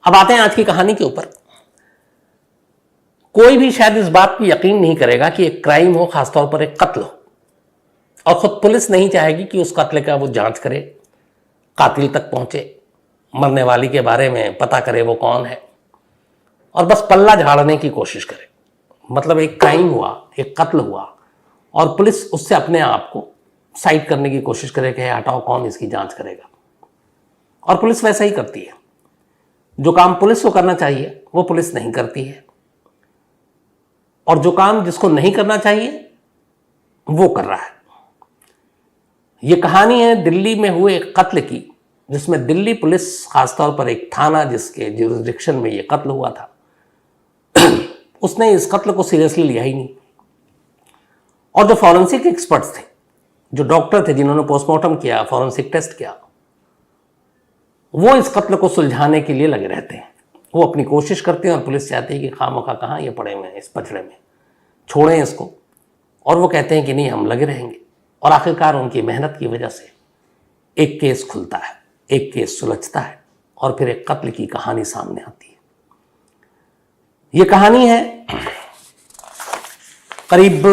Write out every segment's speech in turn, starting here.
अब आते हैं आज की कहानी के ऊपर। कोई भी शायद इस बात को यकीन नहीं करेगा कि एक क्राइम हो, खासतौर पर एक कत्ल हो, और खुद पुलिस नहीं चाहेगी कि उस कत्ल का वो जांच करे, कातिल तक पहुंचे, मरने वाली के बारे में पता करे वो कौन है, और बस पल्ला झाड़ने की कोशिश करे। मतलब एक क्राइम हुआ, एक कत्ल हुआ, और पुलिस उससे अपने आप को साइड करने की कोशिश करे कि हटाओ, कौन इसकी जांच करेगा। और पुलिस वैसा ही करती है। जो काम पुलिस को करना चाहिए वो पुलिस नहीं करती है, और जो काम जिसको नहीं करना चाहिए वो कर रहा है। ये कहानी है दिल्ली में हुए एक कत्ल की, जिसमें दिल्ली पुलिस, खासतौर पर एक थाना जिसके ज्यूरिसडिक्शन में ये कत्ल हुआ था, उसने इस कत्ल को सीरियसली लिया ही नहीं। और जो फॉरेंसिक एक्सपर्ट्स थे, जो डॉक्टर थे जिन्होंने पोस्टमार्टम किया, फॉरेंसिक टेस्ट किया, वो इस कत्ल को सुलझाने के लिए लगे रहते हैं। वो अपनी कोशिश करते हैं और पुलिस चाहती है कि खामखा कहाँ ये पड़े हुए हैं इस पचड़े में, छोड़ें इसको। और वो कहते हैं कि नहीं, हम लगे रहेंगे। और आखिरकार उनकी मेहनत की वजह से एक केस खुलता है, एक केस सुलझता है, और फिर एक कत्ल की कहानी सामने आती है। ये कहानी है करीब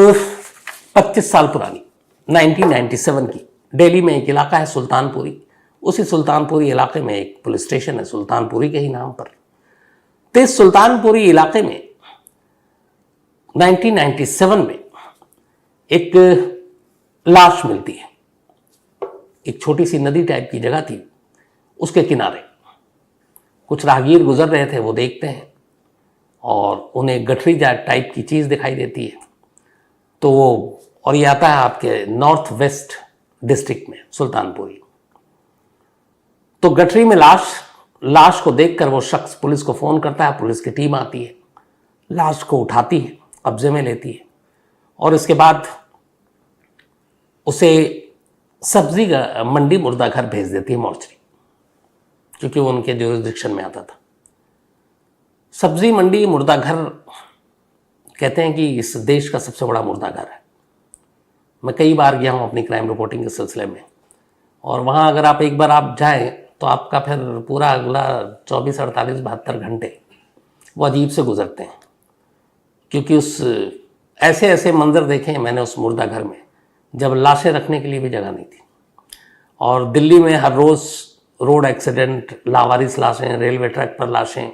25 साल पुरानी, 1997 की। दिल्ली में एक इलाका है सुल्तानपुरी। उसी सुल्तानपुरी इलाके में एक पुलिस स्टेशन है, सुल्तानपुरी के ही नाम पर। तो इस सुल्तानपुरी इलाके में 1997 में एक लाश मिलती है। एक छोटी सी नदी टाइप की जगह थी, उसके किनारे कुछ राहगीर गुजर रहे थे। वो देखते हैं और उन्हें गठरी टाइप की चीज़ दिखाई देती है। तो वो, और ये आता है आपके नॉर्थ वेस्ट डिस्ट्रिक्ट में, सुल्तानपुरी। तो गठरी में लाश को देखकर वो शख्स पुलिस को फ़ोन करता है। पुलिस की टीम आती है, लाश को उठाती है, कब्जे में लेती है, और इसके बाद उसे सब्जी मंडी मुर्दा घर भेज देती है, मोर्चरी, क्योंकि वो उनके ज्यूरिसडिक्शन में आता था। सब्जी मंडी मुर्दा घर कहते हैं कि इस देश का सबसे बड़ा मुर्दा घर है। मैं कई बार गया हूँ अपनी क्राइम रिपोर्टिंग के सिलसिले में, और वहाँ अगर आप एक बार आप जाएं तो आपका फिर पूरा अगला 24, 48, 72 घंटे वो अजीब से गुजरते हैं। क्योंकि उस ऐसे ऐसे मंजर देखे मैंने उस मुर्दा घर में, जब लाशें रखने के लिए भी जगह नहीं थी। और दिल्ली में हर रोज़ रोड एक्सीडेंट, लावारिस लाशें, रेलवे ट्रैक पर लाशें,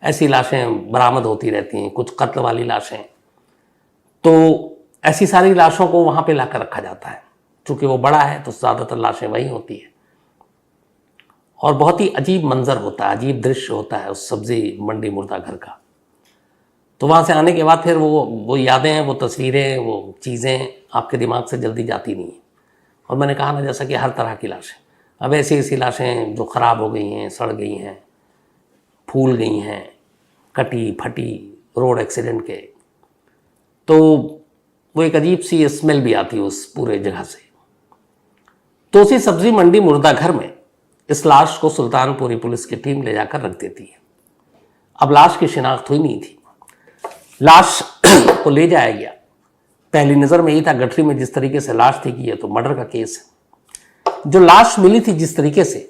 ऐसी लाशें बरामद होती रहती हैं, कुछ कत्ल वाली लाशें। तो ऐसी सारी लाशों को वहाँ पे लाकर रखा जाता है। चूँकि वो बड़ा है तो ज़्यादातर लाशें वहीं होती है, और बहुत ही अजीब मंजर होता है, अजीब दृश्य होता है उस सब्जी मंडी मुर्दा घर का। तो वहाँ से आने के बाद फिर वो यादें, वो तस्वीरें, वो चीज़ें आपके दिमाग से जल्दी जाती नहीं हैं। और मैंने कहा ना, जैसा कि हर तरह की लाशें, अब ऐसी ऐसी लाशें जो ख़राब हो गई हैं, सड़ गई हैं, फूल गई हैं, कटी फटी रोड एक्सीडेंट के, तो वो एक अजीब सी स्मेल भी आती है उस पूरे जगह से। तो उसी सब्जी मंडी मुर्दा घर में इस लाश को सुल्तानपुरी पुलिस की टीम ले जाकर रख देती है। अब लाश की शिनाख्त हुई नहीं थी। लाश को ले जाया गया, पहली नज़र में यही था गठरी में जिस तरीके से लाश थी कि ये तो मर्डर का केस है। जो लाश मिली थी जिस तरीके से,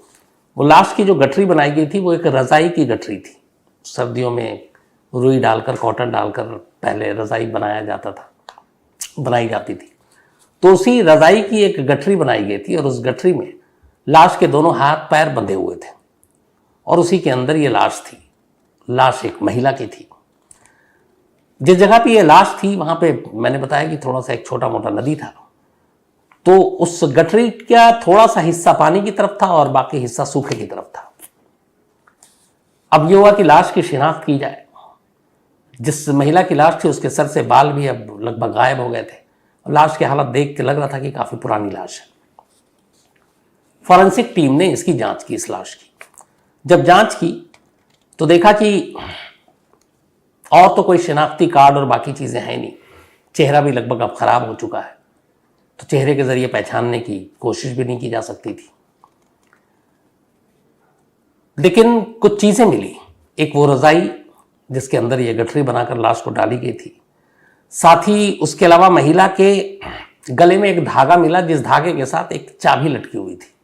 वो लाश की जो गठरी बनाई गई थी वो एक रज़ाई की गठरी थी। सर्दियों में रुई डालकर, कॉटन डालकर पहले रज़ाई बनाई जाती थी। तो उसी रज़ाई की एक गठरी बनाई गई थी, और उस गठरी में लाश के दोनों हाथ पैर बंधे हुए थे, और उसी के अंदर ये लाश थी। लाश एक महिला की थी। जिस जगह पे ये लाश थी वहाँ पे मैंने बताया कि थोड़ा सा एक छोटा मोटा नदी था। तो उस गठरी का थोड़ा सा हिस्सा पानी की तरफ था और बाकी हिस्सा सूखे की तरफ था। अब ये हुआ कि लाश की शिनाख्त की जाए। जिस महिला की लाश थी उसके सर से बाल भी अब लगभग गायब हो गए थे। लाश की हालत देख के लग रहा था कि काफ़ी पुरानी लाश है। फॉरेंसिक टीम ने इसकी जांच की, इस लाश की। जब जांच की तो देखा कि और तो कोई शिनाख्ती कार्ड और बाकी चीज़ें हैं नहीं। चेहरा भी लगभग अब ख़राब हो चुका है, तो चेहरे के ज़रिए पहचानने की कोशिश भी नहीं की जा सकती थी। लेकिन कुछ चीज़ें मिली। एक वो रज़ाई जिसके अंदर ये गठरी बनाकर लाश को डाली गई थी। साथ ही उसके अलावा महिला के गले में एक धागा मिला, जिस धागे के साथ एक चाबी लटकी हुई थी।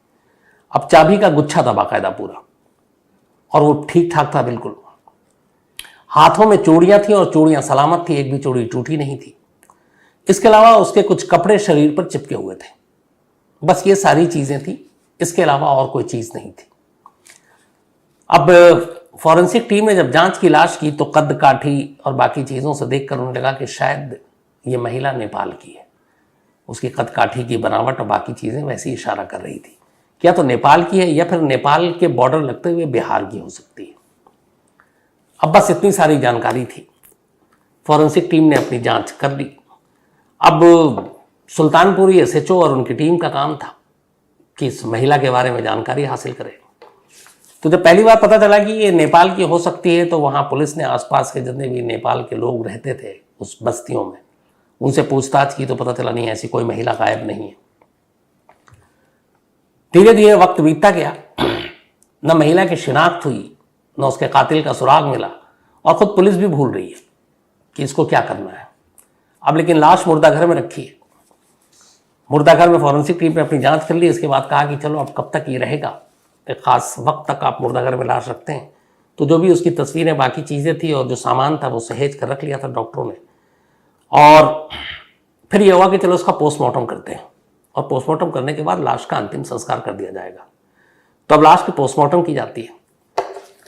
अब चाबी का गुच्छा था बाकायदा पूरा। और वो ठीक ठाक था बिल्कुल। हाथों में चूड़ियां थी और चूड़ियां सलामत थी, एक भी चूड़ी टूटी नहीं थी। इसके अलावा उसके कुछ कपड़े शरीर पर चिपके हुए थे। बस ये सारी चीजें थी, इसके अलावा और कोई चीज नहीं थी। अब फॉरेंसिक टीम ने जब जांच की लाश की तो कद काठी और बाकी चीजों से देखकर उन्हें लगा कि शायद ये महिला नेपाल की है। उसकी कद काठी की बनावट और बाकी चीजें वैसी इशारा कर रही थी क्या तो नेपाल की है या फिर नेपाल के बॉर्डर लगते हुए बिहार की हो सकती है। अब बस इतनी सारी जानकारी थी। फॉरेंसिक टीम ने अपनी जांच कर ली। अब सुल्तानपुरी एसएचओ और उनकी टीम का काम था कि इस महिला के बारे में जानकारी हासिल करें। तो जब पहली बार पता चला कि ये नेपाल की हो सकती है तो वहां पुलिस ने आसपास के जितने भी नेपाल के लोग रहते थे उस बस्तियों में उनसे पूछताछ की तो पता चला नहीं, ऐसी कोई महिला गायब नहीं है। धीरे धीरे वक्त बीतता गया, न महिला की शिनाख्त हुई, न उसके कातिल का सुराग मिला और खुद पुलिस भी भूल रही है कि इसको क्या करना है। अब लेकिन लाश मुर्दाघर में रखी है। मुर्दाघर में फॉरेंसिक टीम ने अपनी जांच कर ली। इसके बाद कहा कि चलो अब कब तक ये रहेगा, एक खास वक्त तक आप मुर्दाघर में लाश रखते हैं। तो जो भी उसकी तस्वीरें बाकी चीज़ें थी और जो सामान था वो सहेज कर रख लिया था डॉक्टरों ने। और फिर ये हुआ कि चलो उसका पोस्टमार्टम करते हैं और पोस्टमार्टम करने के बाद लाश का अंतिम संस्कार कर दिया जाएगा। तो अब लाश की पोस्टमार्टम की जाती है।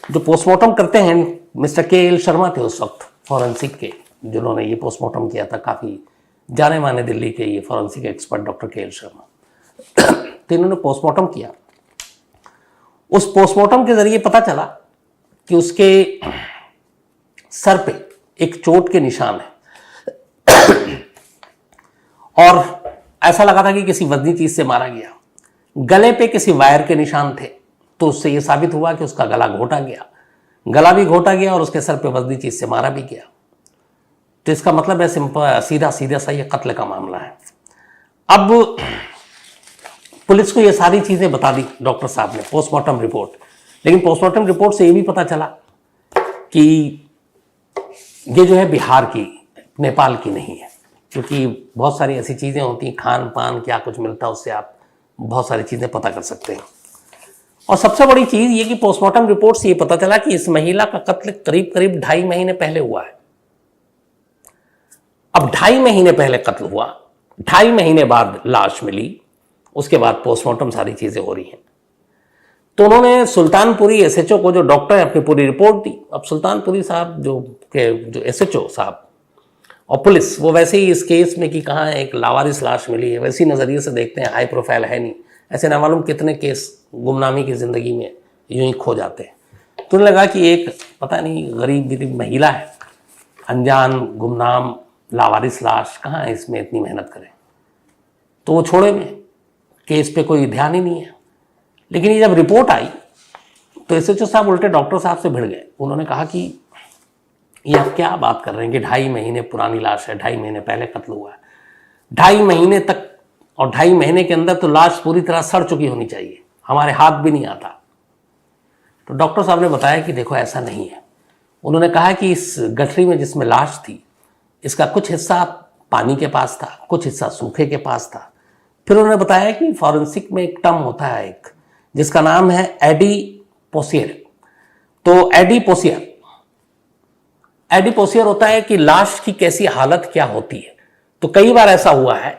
जो पोस्टमार्टम करते हैं मिस्टर के.एल. शर्मा थे उस वक्त फॉरेंसिक के, जिन्होंने ये पोस्टमार्टम किया था। काफ़ी जाने माने दिल्ली के ये forensic expert doctor KL. Sharma. तो इन्होंने पोस्टमार्टम किया। उस पोस्टमार्टम के जरिए पता चला कि उसके सर पे एक चोट के निशान है और ऐसा लगा था कि किसी वजनी चीज से मारा गया। गले पे किसी वायर के निशान थे तो उससे यह साबित हुआ कि उसका गला घोटा गया, गला भी घोटा गया और उसके सर पे वजनी चीज से मारा भी गया। तो इसका मतलब है सिंपल सीधा सीधा सा ये कत्ल का मामला है। अब पुलिस को ये सारी चीजें बता दी डॉक्टर साहब ने पोस्टमार्टम रिपोर्ट। लेकिन पोस्टमार्टम रिपोर्ट से ये भी पता चला कि ये जो है बिहार की, नेपाल की नहीं है, क्योंकि बहुत सारी ऐसी चीजें होती हैं, खान पान क्या कुछ मिलता है, उससे आप बहुत सारी चीजें पता कर सकते हैं। और सबसे बड़ी चीज ये कि पोस्टमार्टम रिपोर्ट से ये पता चला कि इस महिला का कत्ल करीब करीब 2.5 महीने पहले हुआ है। अब 2.5 महीने पहले कत्ल हुआ, 2.5 महीने बाद लाश मिली, उसके बाद पोस्टमार्टम सारी चीजें हो रही हैं। तो उन्होंने सुल्तानपुरी एसएचओ को, जो डॉक्टर है, अपनी पूरी रिपोर्ट दी। अब सुल्तानपुरी साहब जो एसएचओ साहब और पुलिस, वो वैसे ही इस केस में कि कहाँ एक लावारिस लाश मिली है वैसी नजरिए से देखते हैं, हाई प्रोफाइल है नहीं। ऐसे ना मालूम कितने केस गुमनामी की जिंदगी में यूं ही खो जाते हैं। तो उन्हें लगा कि एक पता नहीं गरीब महिला है, अनजान गुमनाम लावारिस लाश, कहाँ इसमें इतनी मेहनत करें। तो वो छोड़े में, केस पे कोई ध्यान ही नहीं है। लेकिन ये जब रिपोर्ट आई तो एसएचओ साहब उल्टे डॉक्टर साहब से भिड़ गए। उन्होंने कहा कि ये आप क्या बात कर रहे हैं कि 2.5 महीने पुरानी लाश है, 2.5 महीने पहले कत्ल हुआ है। 2.5 महीने तक और 2.5 महीने के अंदर तो लाश पूरी तरह सड़ चुकी होनी चाहिए, हमारे हाथ भी नहीं आता। तो डॉक्टर साहब ने बताया कि देखो ऐसा नहीं है। उन्होंने कहा कि इस गठरी में जिसमें लाश थी, इसका कुछ हिस्सा पानी के पास था, कुछ हिस्सा सूखे के पास था। फिर उन्होंने बताया कि फॉरेंसिक में एक टर्म होता है एक, जिसका नाम है एडिपोसियर। तो एडिपोसियर होता है कि लाश की कैसी हालत क्या होती है। तो कई बार ऐसा हुआ है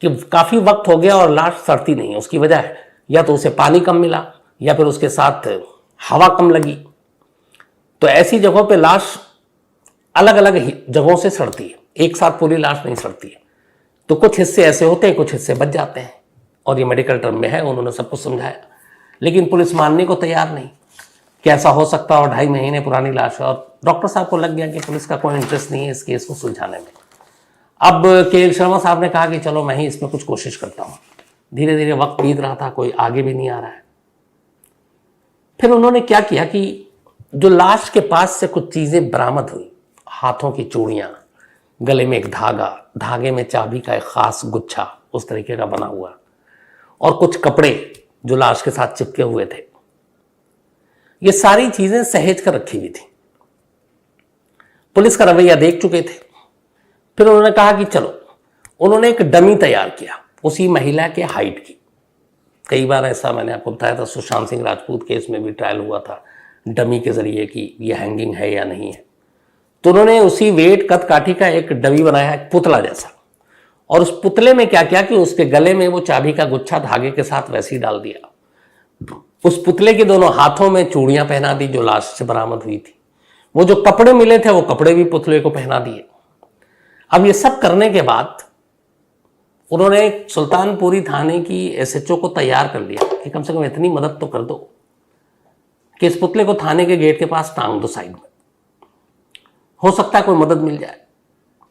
कि काफी वक्त हो गया और लाश सड़ती नहीं है। उसकी वजह है या तो उसे पानी कम मिला या फिर उसके साथ हवा कम लगी। तो ऐसी जगहों पे लाश अलग अलग जगहों से सड़ती है, एक साथ पूरी लाश नहीं सड़ती है। तो कुछ हिस्से ऐसे होते हैं, कुछ हिस्से बच जाते हैं। और ये मेडिकल टर्म में है, उन्होंने सब कुछ समझाया। लेकिन पुलिस मानने को तैयार नहीं कि ऐसा हो सकता है। और 2.5 महीने पुरानी लाश है और डॉक्टर साहब को लग गया कि पुलिस का कोई इंटरेस्ट नहीं है इस केस को सुलझाने में। अब के.एल. शर्मा साहब ने कहा कि चलो मैं ही इसमें कुछ कोशिश करता हूँ। धीरे धीरे वक्त बीत रहा था, कोई आगे भी नहीं आ रहा है। फिर उन्होंने क्या किया कि जो लाश के पास से कुछ चीजें बरामद हुई, हाथों की चूड़ियां, गले में एक धागा, धागे में चाबी का एक खास गुच्छा उस तरीके का बना हुआ, और कुछ कपड़े जो लाश के साथ चिपके हुए थे, ये सारी चीजें सहेज कर रखी हुई थी। पुलिस का रवैया देख चुके थे। फिर उन्होंने कहा कि चलो, उन्होंने एक डमी तैयार किया उसी महिला के हाइट की। कई बार ऐसा मैंने आपको बताया था, सुशांत सिंह राजपूत केस में भी ट्रायल हुआ था, डमी के जरिए कि ये हैंगिंग है या नहीं है। तो उन्होंने उसी वेट कद काठी का एक डमी बनाया, एक पुतला जैसा, और उस पुतले में क्या किया कि उसके गले में वो चाबी का गुच्छा धागे के साथ वैसे ही डाल दिया। उस पुतले के दोनों हाथों में चूड़ियां पहना दी जो लाश से बरामद हुई थी। वो जो कपड़े मिले थे वो कपड़े भी पुतले को पहना दिए। अब ये सब करने के बाद उन्होंने सुल्तानपुरी थाने की एसएचओ को तैयार कर लिया कि कम से कम इतनी मदद तो कर दो कि इस पुतले को थाने के गेट के पास टांग दो साइड में, हो सकता है कोई मदद मिल जाए।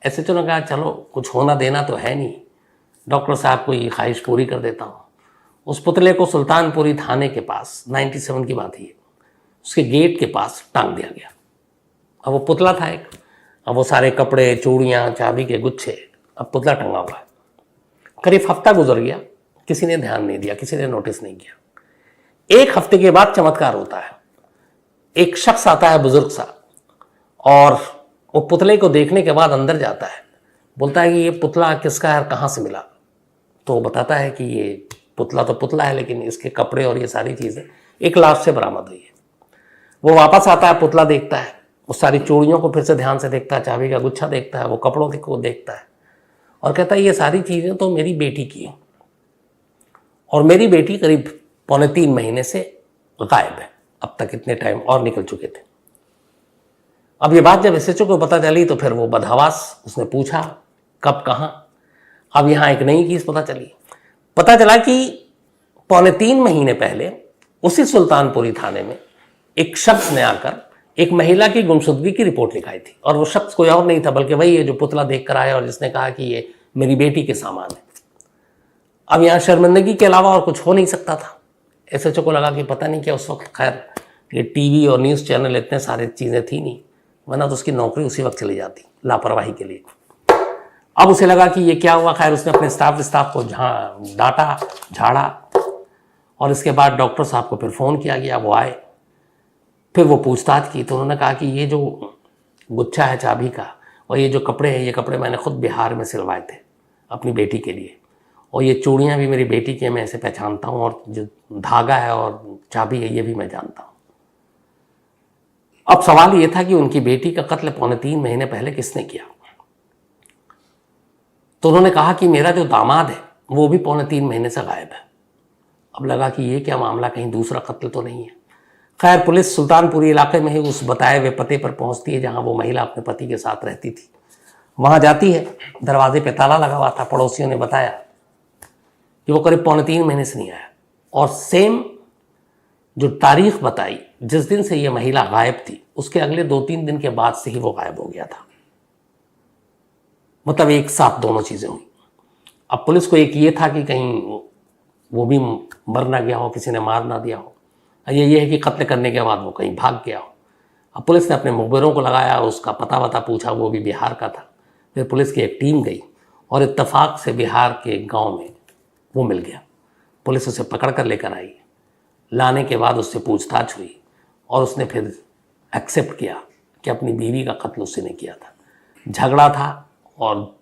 एसएचओ ने कहा चलो कुछ होना देना तो है नहीं, डॉक्टर साहब को ये ख्वाहिश पूरी कर देता हूँ। उस पुतले को सुल्तानपुरी थाने के पास 97 की बात है, उसके गेट के पास टांग दिया गया। अब वो पुतला था एक, अब वो सारे कपड़े, चूड़ियाँ, चाबी के गुच्छे, अब पुतला टंगा हुआ है। करीब हफ्ता गुजर गया, किसी ने ध्यान नहीं दिया, किसी ने नोटिस नहीं किया। एक हफ्ते के बाद चमत्कार होता है। एक शख्स आता है बुजुर्ग सा, और वो पुतले को देखने के बाद अंदर जाता है, बोलता है कि ये पुतला किसका है और कहाँ से मिला। तो वो बताता है कि ये पुतला तो पुतला है, लेकिन इसके कपड़े और ये सारी चीज़ें एक लाश से बरामद हुई है। वो वापस आता है, पुतला देखता है, उस सारी चूड़ियों को फिर से ध्यान से देखता है, चाबी का गुच्छा देखता है, वो कपड़ों को देखता है, और कहता है ये सारी चीज़ें तो मेरी बेटी की हैं, और मेरी बेटी करीब 3.25 महीने से गायब है। अब तक इतने टाइम और निकल चुके थे। अब ये बात जब एसएचओ को पता चली तो फिर वो बदहवास, उसने पूछा कब, कहाँ। अब यहाँ एक नई चीज़ पता चला कि 3.25 महीने पहले उसी सुल्तानपुरी थाने में एक शख्स ने आकर एक महिला की गुमशुदगी की रिपोर्ट लिखाई थी, और वो शख्स कोई और नहीं था बल्कि वही है जो पुतला देख कर आया और जिसने कहा कि ये मेरी बेटी के सामान है। अब यहाँ शर्मिंदगी के अलावा और कुछ हो नहीं सकता था। एसएचओ को लगा कि पता नहीं क्या, उस वक्त खैर ये टीवी और न्यूज़ चैनल इतने सारे चीज़ें थी नहीं, वरना तो उसकी नौकरी उसी वक्त चली जाती लापरवाही के लिए। अब उसे लगा कि ये क्या हुआ। खैर उसने अपने स्टाफ को डांटा, झाड़ा, और इसके बाद डॉक्टर साहब को फिर फ़ोन किया गया, वो आए, फिर वो पूछताछ की। तो उन्होंने कहा कि ये जो गुच्छा है चाबी का और ये जो कपड़े हैं, ये कपड़े मैंने खुद बिहार में सिलवाए थे अपनी बेटी के लिए, और ये चूड़ियाँ भी मेरी बेटी की, मैं इसे पहचानता हूँ, और जो धागा है और चाबी है ये भी मैं जानता हूँ। अब सवाल ये था कि उनकी बेटी का कत्ल 3.25 महीने पहले किसने किया। तो उन्होंने कहा कि मेरा जो दामाद है वो भी 3.25 महीने से गायब है। अब लगा कि ये क्या मामला, कहीं दूसरा कत्ल तो नहीं है। खैर पुलिस सुल्तानपुरी इलाके में ही उस बताए हुए पते पर पहुंचती है जहां वो महिला अपने पति के साथ रहती थी। वहां जाती है, दरवाजे पे ताला लगा हुआ था। पड़ोसियों ने बताया कि वो करीब 3.25 महीने से नहीं आया, और सेम जो तारीख बताई जिस दिन से ये महिला गायब थी, उसके अगले 2-3 दिन के बाद से ही वो गायब हो गया था। मतलब एक साथ दोनों चीज़ें हुई। अब पुलिस को एक ये था कि कहीं वो भी मर ना गया हो, किसी ने मार ना दिया हो। ये है कि कत्ल करने के बाद वो कहीं भाग गया हो। अब पुलिस ने अपने मुखबिरों को लगाया, उसका पता वता पूछा, वो भी बिहार का था। फिर पुलिस की एक टीम गई और इत्तेफाक से बिहार के गांव में वो मिल गया। पुलिस उसे पकड़ कर लेकर आई। लाने के बाद उससे पूछताछ हुई और उसने फिर एक्सेप्ट किया कि अपनी बीवी का कत्ल उसने किया था। झगड़ा था और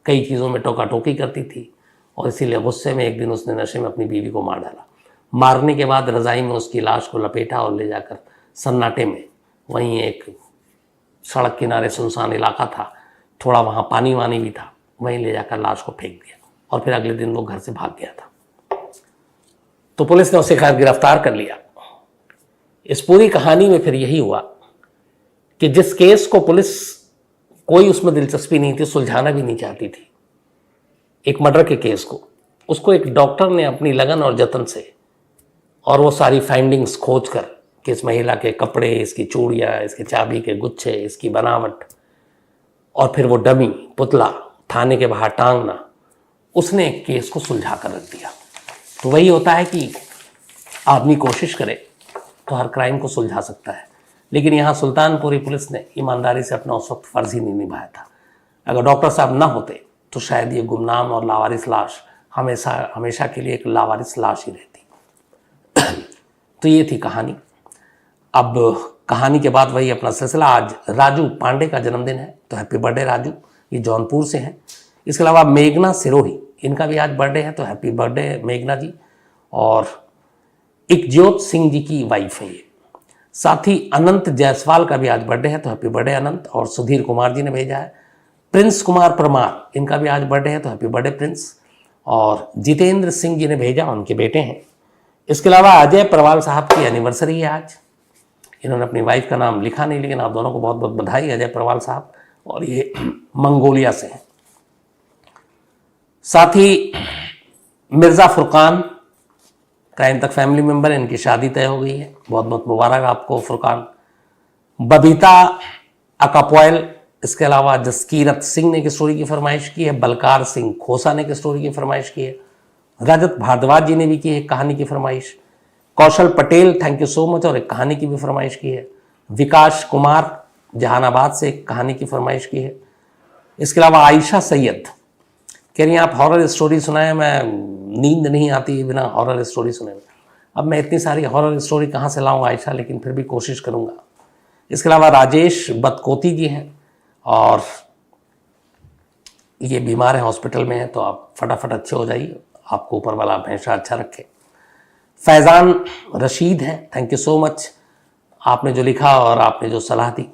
कई चीज़ों में टोका टोकी करती थी, और इसीलिए गुस्से में एक दिन उसने नशे में अपनी बीवी को मार डाला। मारने के बाद रज़ाई में उसकी लाश को लपेटा और ले जाकर सन्नाटे में, वहीं एक सड़क किनारे सुनसान इलाका था, थोड़ा वहाँ पानी वानी भी था, वहीं ले जाकर लाश को फेंक दिया, और फिर अगले दिन वो घर से भाग गया था। तो पुलिस ने उसे खैर गिरफ्तार कर लिया। इस पूरी कहानी में फिर यही हुआ कि जिस केस को पुलिस कोई उसमें दिलचस्पी नहीं थी, सुलझाना भी नहीं चाहती थी, एक मर्डर के केस को, उसको एक डॉक्टर ने अपनी लगन और जतन से और वो सारी फाइंडिंग्स खोज कर कि इस महिला के कपड़े, इसकी चूड़ियाँ, इसके चाबी के गुच्छे, इसकी बनावट, और फिर वो डमी पुतला थाने के बाहर टांगना, उसने एक केस को सुलझा कर रख दिया। तो वही होता है कि आदमी कोशिश करे तो हर क्राइम को सुलझा सकता है। लेकिन यहाँ सुल्तानपुरी पुलिस ने ईमानदारी से अपना उस वक्त फ़र्ज़ ही नहीं निभाया था। अगर डॉक्टर साहब ना होते तो शायद ये गुमनाम और लावारिस लाश हमेशा के लिए एक लावारिस लाश ही रहती। तो ये थी कहानी। अब कहानी के बाद वही अपना सिलसिला। आज राजू पांडे का जन्मदिन है, तो हैप्पी बर्थडे राजू। ये जौनपुर से हैं। इसके अलावा मेघना सिरोही, इनका भी आज बर्थडे है, तो हैप्पी बर्थडे मेघना जी। और इकज्योत सिंह जी की वाइफ है ये। साथ ही अनंत जायसवाल का भी आज बर्थडे है, तो हैप्पी बर्थडे अनंत। और सुधीर कुमार जी ने भेजा है। प्रिंस कुमार परमार, इनका भी आज बर्थडे है, तो हैप्पी बर्थडे प्रिंस। और जितेंद्र सिंह जी ने भेजा, उनके बेटे हैं। इसके अलावा अजय परवाल साहब की एनिवर्सरी है आज। इन्होंने अपनी वाइफ का नाम लिखा नहीं, लेकिन आप दोनों को बहुत बहुत बधाई, अजय परवाल साहब, और ये मंगोलिया से हैं। साथ ही मिर्ज़ा फुरकान क्राइम तक फैमिली मेंबर है, इनकी शादी तय हो गई है, बहुत बहुत मुबारक आपको फुरकान। बबीता अकापोयल, इसके अलावा जसकीरत सिंह ने एक स्टोरी की फरमाइश की है, बलकार सिंह खोसा ने एक स्टोरी की फरमाइश की है, रजत भारद्वाज जी ने भी की है कहानी की फरमाइश, Kaushal Patel thank you so much, और एक कहानी की भी फरमाइश की है, विकास कुमार जहानाबाद से एक कहानी की फरमाइश की है। इसके अलावा आयशा सैयद कह रही हैं आप हॉरर स्टोरी सुनाएं, मैं नींद नहीं आती बिना हॉरर स्टोरी सुने। अब मैं इतनी सारी हॉरर स्टोरी कहाँ से लाऊं आयशा, लेकिन फिर भी कोशिश करूँगा। इसके अलावा राजेश बतकोती जी हैं, और ये बीमार हैं, हॉस्पिटल में हैं, तो आप फटाफट अच्छे हो जाइए, आपको ऊपर वाला हमेशा अच्छा रखे। फैज़ान रशीद हैं, थैंक यू सो मच, आपने जो लिखा और आपने जो सलाह दी।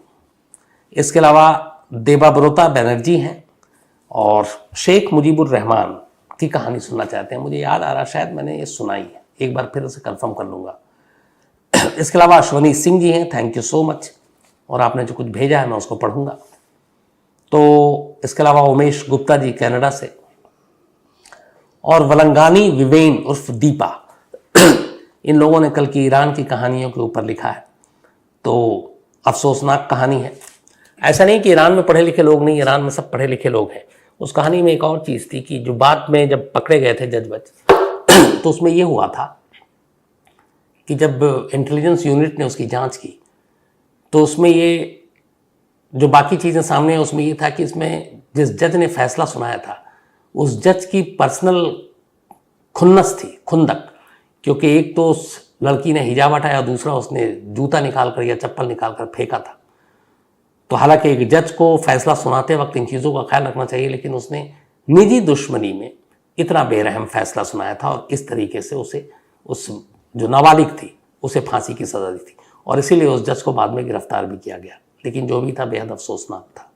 इसके अलावा देबाब्रोता बनर्जी हैं, और शेख मुजीबुर रहमान की कहानी सुनना चाहते हैं। मुझे याद आ रहा शायद मैंने ये सुनाई है, एक बार फिर उसे कंफर्म कर लूँगा। इसके अलावा अश्वनी सिंह जी हैं, थैंक यू सो मच, और आपने जो कुछ भेजा है मैं उसको पढ़ूंगा। तो इसके अलावा उमेश गुप्ता जी कनाडा से, और वलंगानी विवेन उर्फ दीपा, इन लोगों ने कल की ईरान की कहानियों के ऊपर लिखा है। तो अफसोसनाक कहानी है। ऐसा नहीं कि ईरान में पढ़े लिखे लोग नहीं, ईरान में सब पढ़े लिखे लोग हैं। उस कहानी में एक और चीज़ थी कि जो बाद में जब पकड़े गए थे जज बच, तो उसमें ये हुआ था कि जब इंटेलिजेंस यूनिट ने उसकी जांच की, तो उसमें ये जो बाकी चीज़ें सामने, उसमें ये था कि इसमें जिस जज ने फैसला सुनाया था, उस जज की पर्सनल खुन्नस थी, खुंदक, क्योंकि एक तो उस लड़की ने हिजाब हटाया, दूसरा उसने जूता निकाल कर या चप्पल निकाल कर फेंका था। तो हालांकि एक जज को फैसला सुनाते वक्त इन चीज़ों का ख्याल रखना चाहिए, लेकिन उसने निजी दुश्मनी में इतना बेरहम फैसला सुनाया था, और इस तरीके से उसे, उस जो नाबालिग थी, उसे फांसी की सज़ा दी थी, और इसीलिए उस जज को बाद में गिरफ्तार भी किया गया। लेकिन जो भी था बेहद अफसोसनाक था।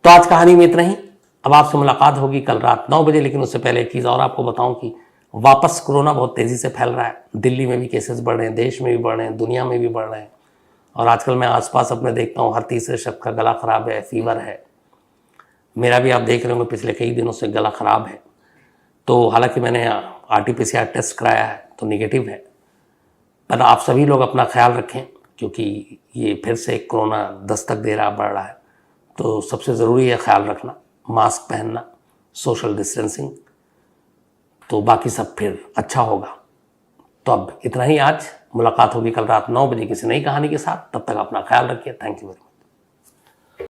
तो आज कहानी में इतना ही। अब आपसे मुलाकात होगी कल रात 9 बजे, लेकिन उससे पहले एक चीज़ और आपको बताऊं कि वापस कोरोना बहुत तेज़ी से फैल रहा है। दिल्ली में भी केसेस बढ़ रहे हैं, देश में भी बढ़ रहे हैं, दुनिया में भी बढ़ रहे हैं। और आजकल मैं आसपास अपने देखता हूँ हर तीसरे शख्स का गला ख़राब है, फीवर है। मेरा भी आप देख रहे होंगे पिछले कई दिनों से गला ख़राब है। तो हालांकि मैंने RT-PCR टेस्ट कराया है तो निगेटिव है, पर आप सभी लोग अपना ख्याल रखें, क्योंकि ये फिर से कोरोना दस्तक दे रहा, बढ़ रहा है। तो सबसे ज़रूरी है ख्याल रखना, मास्क पहनना, सोशल डिस्टेंसिंग, तो बाकी सब फिर अच्छा होगा। तो अब इतना ही आज। मुलाकात होगी कल रात 9 बजे किसी नई कहानी के साथ। तब तक अपना ख्याल रखिए। Thank you very much.